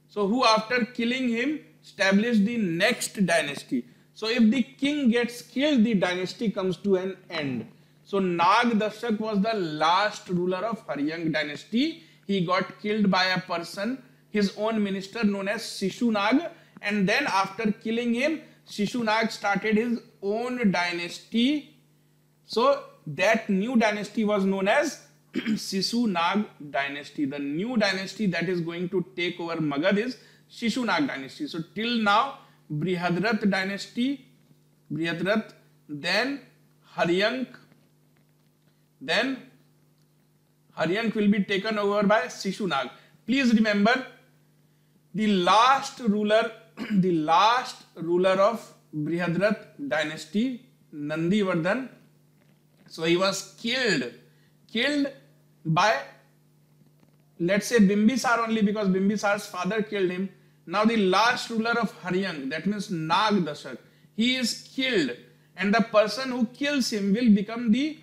So who after killing him established the next dynasty. So if the king gets killed, the dynasty comes to an end. So Nag Dashak was the last ruler of Haryang dynasty. He got killed by a person, his own minister known as Shishunag, and then after killing him, Shishunag started his own dynasty. So that new dynasty was known as Shishunag dynasty. The new dynasty that is going to take over Magad is Shishunag dynasty. So till now, Brihadrat dynasty, Brihadrat, then Haryang will be taken over by Shishunag. Please remember, the last ruler of Brihadrat dynasty, Nandivardhan. So he was killed by, let's say, Bimbisar only, because Bimbisar's father killed him. Now the last ruler of Haryang, that means Nag Dashak, he is killed, and the person who kills him will become the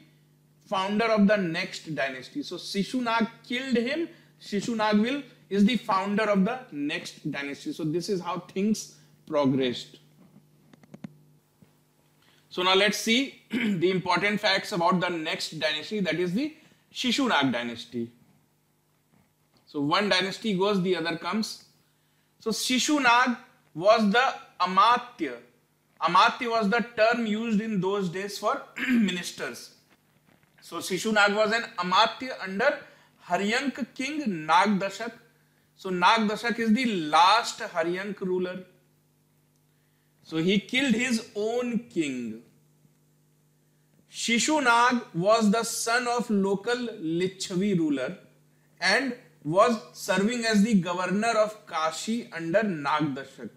founder of the next dynasty. So Shishunag killed him. Shishunag is the founder of the next dynasty. So this is how things progressed. So now let's see the important facts about the next dynasty, that is the Shishunag dynasty. So one dynasty goes, the other comes. So Shishunag was the Amatya. Amatya was the term used in those days for ministers. So Shishunag was an Amatya under Haryang king Nag Dashak. So Nag Dashak is the last Haryang ruler. So he killed his own king. Shishunag was the son of local Lichhavi ruler and was serving as the governor of Kashi under Nag Dashak.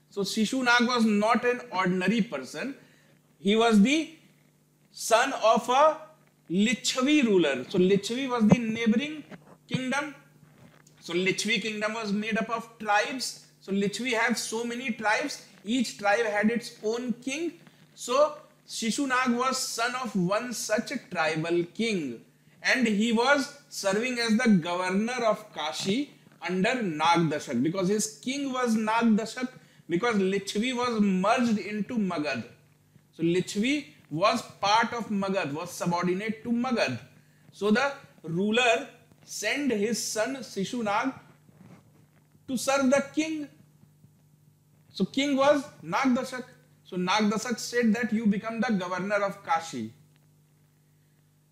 So Shishunag was not an ordinary person. He was the son of a Lichhavi ruler. So Lichhavi was the neighboring kingdom. So Lichhavi kingdom was made up of tribes. So Lichhavi have so many tribes. Each tribe had its own king. So Shishunag was son of one such a tribal king, and he was serving as the governor of Kashi under Nag Dashak, because his king was Nag Dashak, because Lichhavi was merged into Magad. So Lichhavi was part of Magad, was subordinate to Magad. So the ruler sent his son Shishunag to serve the king. So king was Nag Dashak. So Nag Dashak said that you become the governor of Kashi.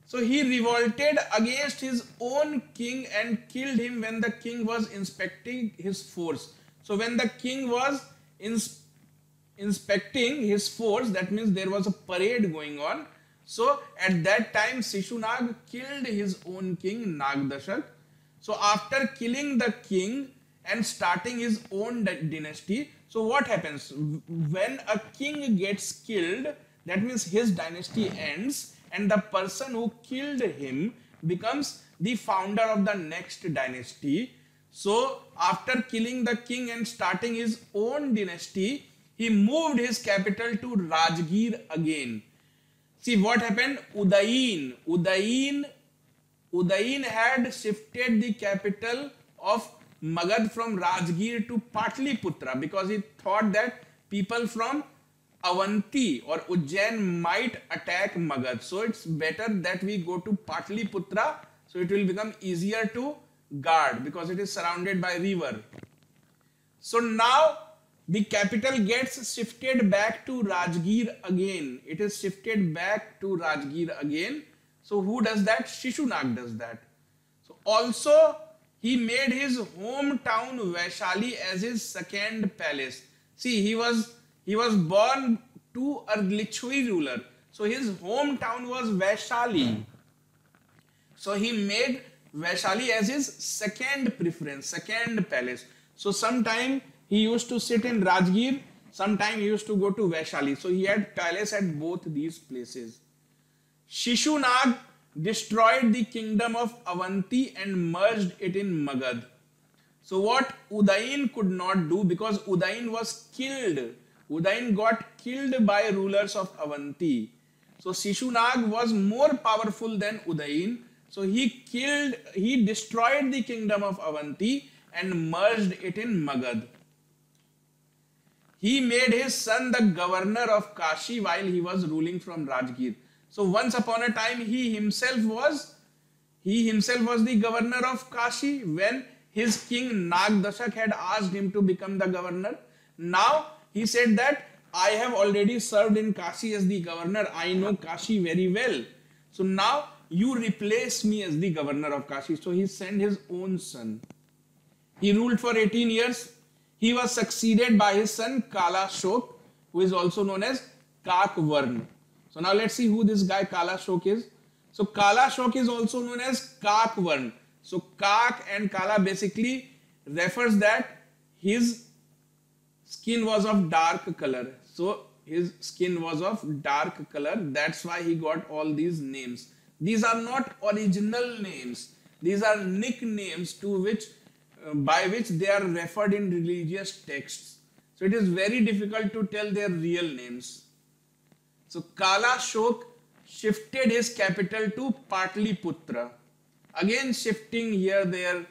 So he revolted against his own king and killed him when the king was inspecting his force. So when the king was inspecting his force, that means there was a parade going on. So at that time Shishunag killed his own king Nag Dashak. So after killing the king and starting his own dynasty, so what happens? When a king gets killed, that means his dynasty ends and the person who killed him becomes the founder of the next dynasty. So after killing the king and starting his own dynasty, he moved his capital to Rajgir again. See what happened? Udayin had shifted the capital of Magad from Rajgir to Patliputra because he thought that people from Avanti or Ujjain might attack Magad. So it's better that we go to Patliputra, so it will become easier to guard because it is surrounded by river. So now the capital gets shifted back to Rajgir again. It is shifted back to Rajgir again. So who does that? Shishunag does that. So also he made his hometown Vaishali as his second palace. See, he was born to a Lichhavi ruler. So his hometown was Vaishali. So he made Vaishali as his second preference, second palace. So sometime he used to sit in Rajgir, sometime he used to go to Vaishali. So he had palace at both these places. Shishunag destroyed the kingdom of Avanti and merged it in Magad. So what Udayin could not do, because Udayin was killed. Udayin got killed by rulers of Avanti. So Shishunag was more powerful than Udayin. So he destroyed the kingdom of Avanti and merged it in Magad. he made his son the governor of Kashi while he was ruling from Rajgir. So once upon a time he himself was the governor of Kashi when his king Nagdashak had asked him to become the governor. Now he said that I have already served in Kashi as the governor. I know Kashi very well. So now you replace me as the governor of Kashi. So he sent his own son. He ruled for 18 years. He was succeeded by his son Kala Shok, who is also known as Kakvarn. So now let's see who this guy Kala Shok is. So Kala Shok is also known as Kakvarn. So Kak and Kala basically refers that his skin was of dark color. So his skin was of dark color. That's why he got all these names. These are not original names. These are nicknames by which they are referred in religious texts. So it is very difficult to tell their real names. So Kala Shok shifted his capital to Patliputra. Again shifting here, there.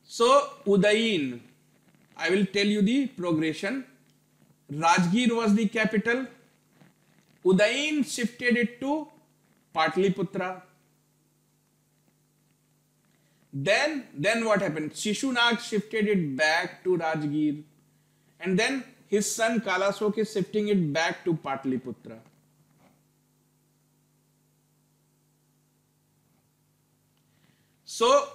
So Udayin, I will tell you the progression. Rajgir was the capital. Udayin shifted it to Patliputra. Then what happened? Shishunag shifted it back to Rajgir. And then his son Kala Shok is shifting it back to Patliputra. So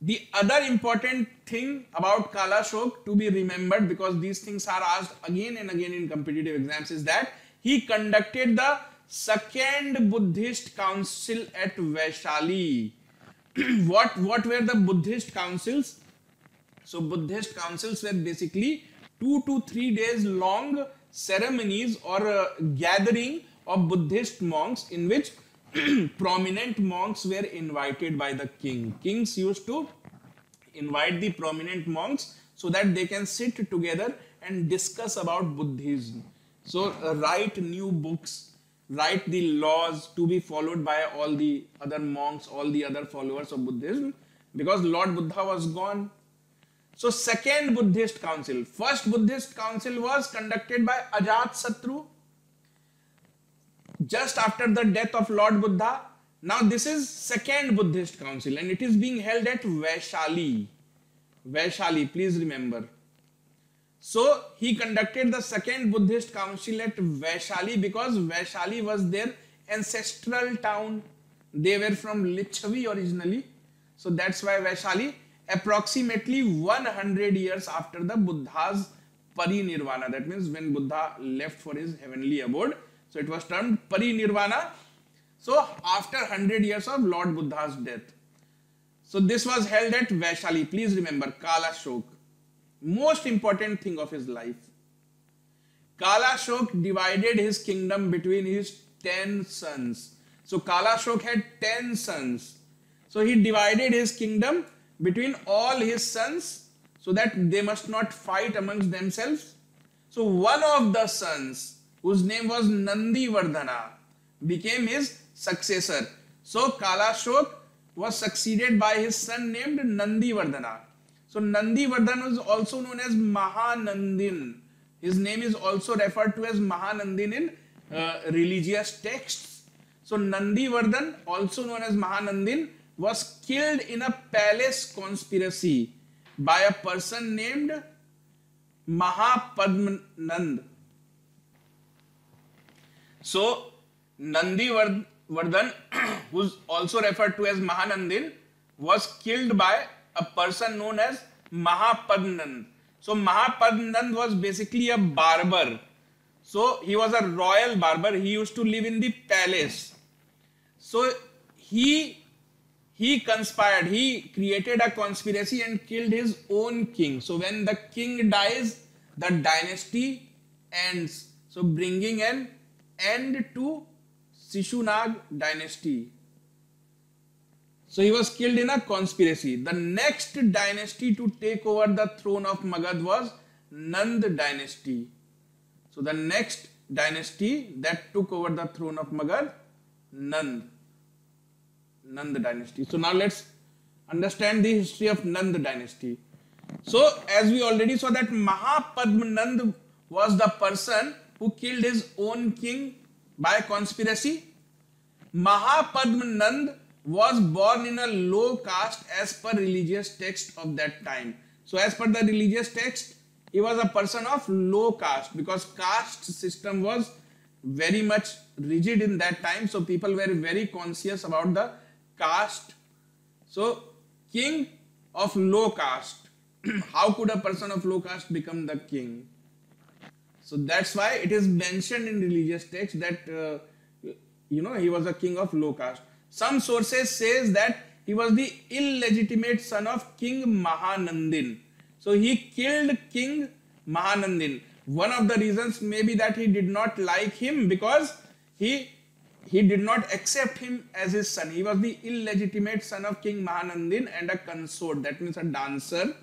the other important thing about Kala Shok to be remembered, because these things are asked again and again in competitive exams, is that he conducted the second Buddhist council at Vaishali. What were the Buddhist councils? So Buddhist councils were basically 2 to 3 days long ceremonies or gathering of Buddhist monks in which prominent monks were invited by the king. Kings used to invite the prominent monks so that they can sit together and discuss about Buddhism. So write new books, write the laws to be followed by all the other monks, all the other followers of Buddhism, because Lord Buddha was gone. So second Buddhist council. First Buddhist council was conducted by Ajatasattu just after the death of Lord Buddha. Now this is second Buddhist council and it is being held at Vaishali. Vaishali, please remember. So he conducted the second Buddhist council at Vaishali because Vaishali was their ancestral town. They were from Lichavi originally. So that's why Vaishali, approximately 100 years after the Buddha's parinirvana. That means when Buddha left for his heavenly abode. So it was termed parinirvana. So after 100 years of Lord Buddha's death. So this was held at Vaishali. Please remember Kala Shok. Most important thing of his life. Kala Shok divided his kingdom between his 10 sons. So Kala Shok had 10 sons. So he divided his kingdom between all his sons so that they must not fight amongst themselves. So one of the sons, whose name was Nandivardhana, became his successor. So Kala Shok was succeeded by his son named Nandivardhana. So Nandivardhana is also known as Mahanandin. His name is also referred to as Mahanandin in religious texts. So Nandivardhan, also known as Mahanandin, was killed in a palace conspiracy by a person named Mahapadmanand. So Nandivardhan, who is also referred to as Mahanandin, was killed by a person known as Mahapadmanand. So Mahapadmanand was basically a barber. So he was a royal barber. He used to live in the palace. So he conspired. He created a conspiracy and killed his own king. So when the king dies, the dynasty ends. So bringing an end to Shishunag dynasty. So he was killed in a conspiracy. The next dynasty to take over the throne of Magad was Nand dynasty. So the next dynasty that took over the throne of Magad, Nand dynasty. So now let's understand the history of Nand dynasty. So, as we already saw that Mahapadmanand was the person who killed his own king by conspiracy. Mahapadmanand was born in a low caste as per religious text of that time. So, as per the religious text, he was a person of low caste because caste system was very much rigid in that time. So, people were very conscious about the caste. So, king of low caste. How could a person of low caste become the king? So that's why it is mentioned in religious text that he was a king of low caste. Some sources says that he was the illegitimate son of King Mahanandin. So he killed King Mahanandin. One of the reasons may be that he did not like him because he did not accept him as his son. He was the illegitimate son of King Mahanandin and a consort, that means a dancer,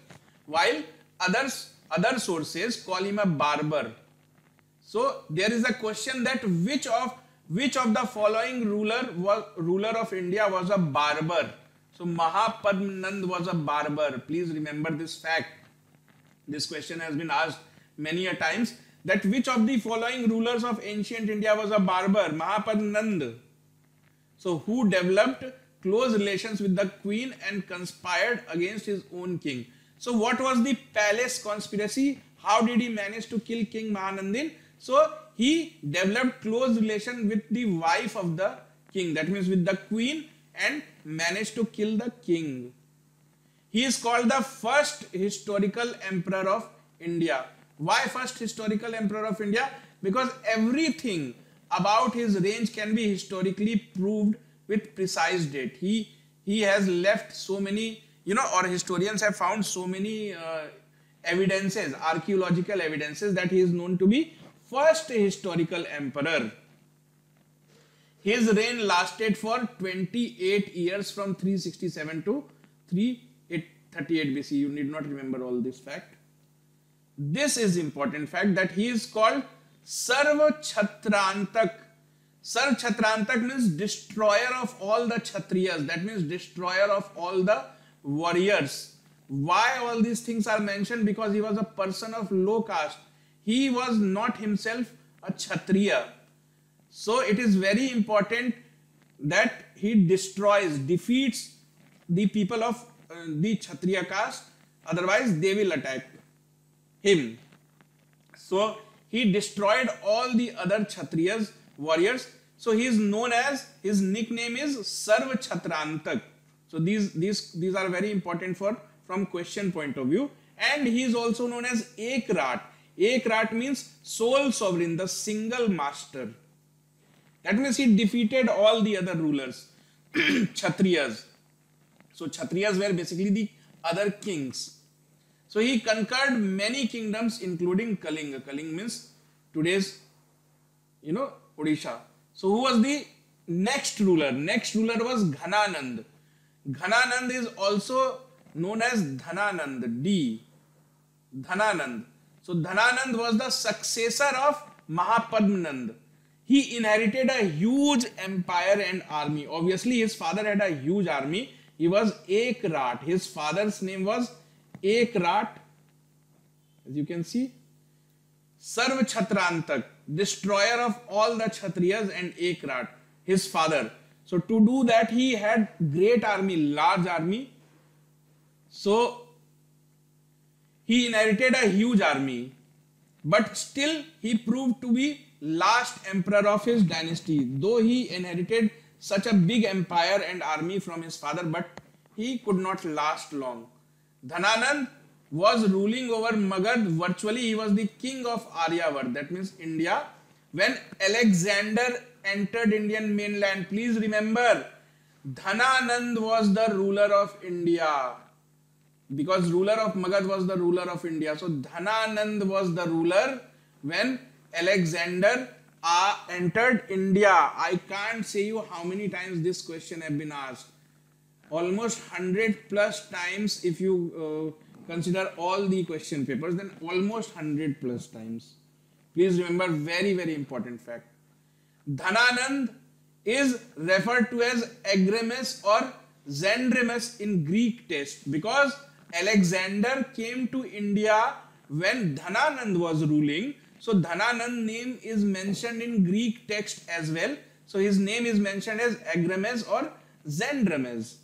while other sources call him a barber. So there is a question that which of the following ruler of India was a barber? So Mahapadmanand was a barber. Please remember this fact. This question has been asked many a times, that which of the following rulers of ancient India was a barber? Mahapadmanand. So who developed close relations with the queen and conspired against his own king? So what was the palace conspiracy? How did he manage to kill King Mahanandin? So he developed close relation with the wife of the king, that means with the queen, and managed to kill the king. He is called the first historical emperor of India. Why first historical emperor of India? Because everything about his reign can be historically proved with precise date. He has left so many, or historians have found so many evidences, archaeological evidences, that he is known to be first historical emperor. His reign lasted for 28 years from 367 to 338 BC. You need not remember all this fact. This is important fact that he is called Sarva Chhatrantak. Sarva Chhatrantak means destroyer of all the Kshatriyas. That means destroyer of all the warriors. Why all these things are mentioned? Because he was a person of low caste. He was not himself a Kshatriya. So it is very important that he defeats the people of the Kshatriya caste. Otherwise they will attack him. So he destroyed all the other Kshatriyas, warriors. So he is known as, his nickname is Sarva Chhatrantak. So these are very important from question point of view. And he is also known as Ekrat. Ekrat means sole sovereign, the single master. That means he defeated all the other rulers, Kshatriyas. So Kshatriyas were basically the other kings. So he conquered many kingdoms including Kalinga. Kalinga means today's, Odisha. So who was the next ruler? Next ruler was Ghananand. Ghananand is also known as Dhananand, Dhananand. So Dhananand was the successor of Mahapadmanand. He inherited a huge empire and army. Obviously his father had a huge army. He was Ekrat. His father's name was Ekrat. As you can see, Sarva Chhatrantak, destroyer of all the Kshatriyas, and Ekrat, his father. So to do that he had great army, large army. So he inherited a huge army, but still he proved to be last emperor of his dynasty. Though he inherited such a big empire and army from his father, but he could not last long. Dhananand was ruling over Magad. Virtually he was the king of Aryavart, that means India. When Alexander entered Indian mainland, please remember, Dhananand was the ruler of India. Because ruler of Magad was the ruler of India. So Dhananand was the ruler when Alexander entered India. I can't say you how many times this question have been asked. Almost 100 plus times if you consider all the question papers, then almost 100 plus times. Please remember, very, very important fact. Dhananand is referred to as Agrimes or Zandrimus in Greek text because Alexander came to India when Dhananand was ruling. So Dhananand name is mentioned in Greek text as well. So his name is mentioned as Agrames or Zendrames.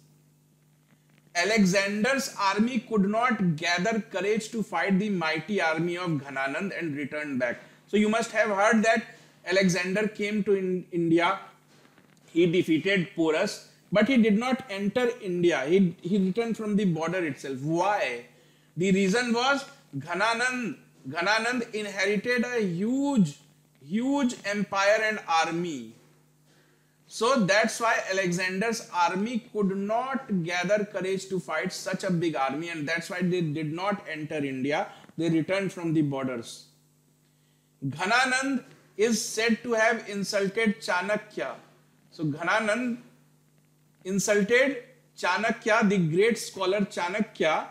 Alexander's army could not gather courage to fight the mighty army of Dhananand and returned back. So you must have heard that Alexander came to India, he defeated Porus, but he did not enter India. He returned from the border itself. Why? The reason was Dhananand inherited a huge empire and army. So that's why Alexander's army could not gather courage to fight such a big army, and that's why they did not enter India. They returned from the borders. Dhananand is said to have insulted Chanakya. So Dhananand insulted Chanakya, the great scholar Chanakya.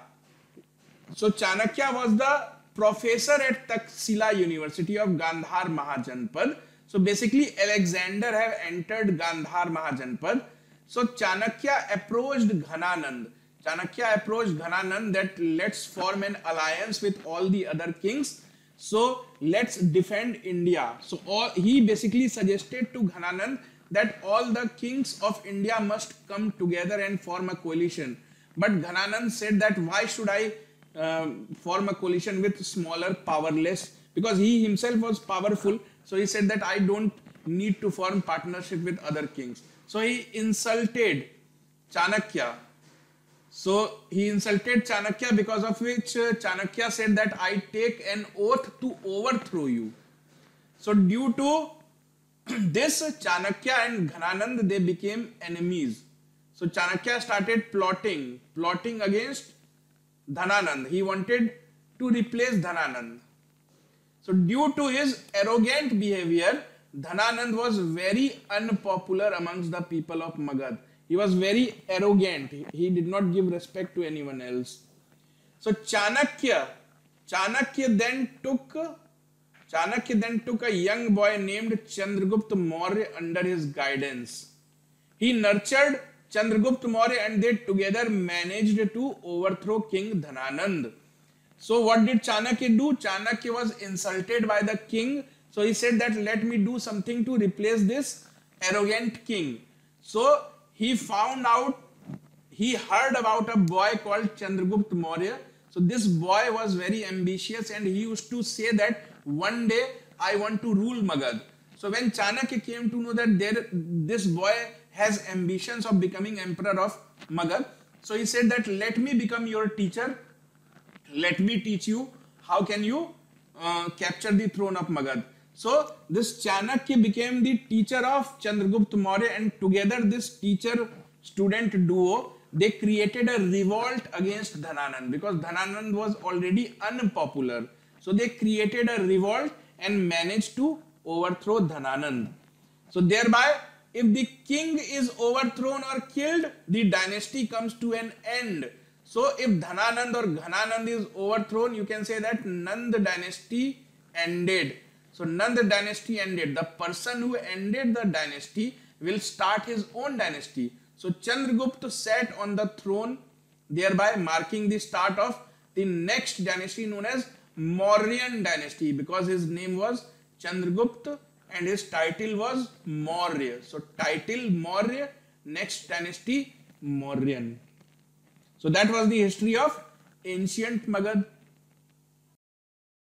So Chanakya was the professor at Taxila University of Gandhar Mahajanpad. So basically Alexander have entered Gandhar Mahajanpad. So Chanakya approached Dhananand. Chanakya approached Dhananand that let's form an alliance with all the other kings. So let's defend India. So he basically suggested to Dhananand that all the kings of India must come together and form a coalition. But Dhananand said that why should I form a coalition with smaller, powerless? Because he himself was powerful. So he said that I don't need to form partnership with other kings. So he insulted Chanakya. So he insulted Chanakya, because of which Chanakya said that I take an oath to overthrow you. So due to this, Chanakya and Dhananand, they became enemies. So Chanakya started plotting against Dhananand. He wanted to replace Dhananand. So due to his arrogant behavior, Dhananand was very unpopular amongst the people of Magad. He was very arrogant. He did not give respect to anyone else. So Chanakya then took a young boy named Chandragupta Maurya under his guidance. He nurtured Chandragupta Maurya and they together managed to overthrow King Dhananand. So what did Chanakya do? Chanakya was insulted by the king. So he said that let me do something to replace this arrogant king. So he heard about a boy called Chandragupta Maurya. So this boy was very ambitious and he used to say that one day I want to rule Magad. So when Chanakya came to know that this boy has ambitions of becoming emperor of Magad, so he said that let me become your teacher. Let me teach you how can you capture the throne of Magad. So this Chanakya became the teacher of Chandragupta Maurya, and together this teacher-student duo, they created a revolt against Dhananand because Dhananand was already unpopular. So they created a revolt and managed to overthrow Dhananand. So thereby, if the king is overthrown or killed, the dynasty comes to an end. So if Dhananand or Ghananand is overthrown, you can say that Nand dynasty ended. So Nand dynasty ended. The person who ended the dynasty will start his own dynasty. So Chandragupta sat on the throne, thereby marking the start of the next dynasty known as Mauryan dynasty, because his name was Chandragupta and his title was Maurya. So title Maurya, next dynasty Mauryan. So that was the history of ancient Magad.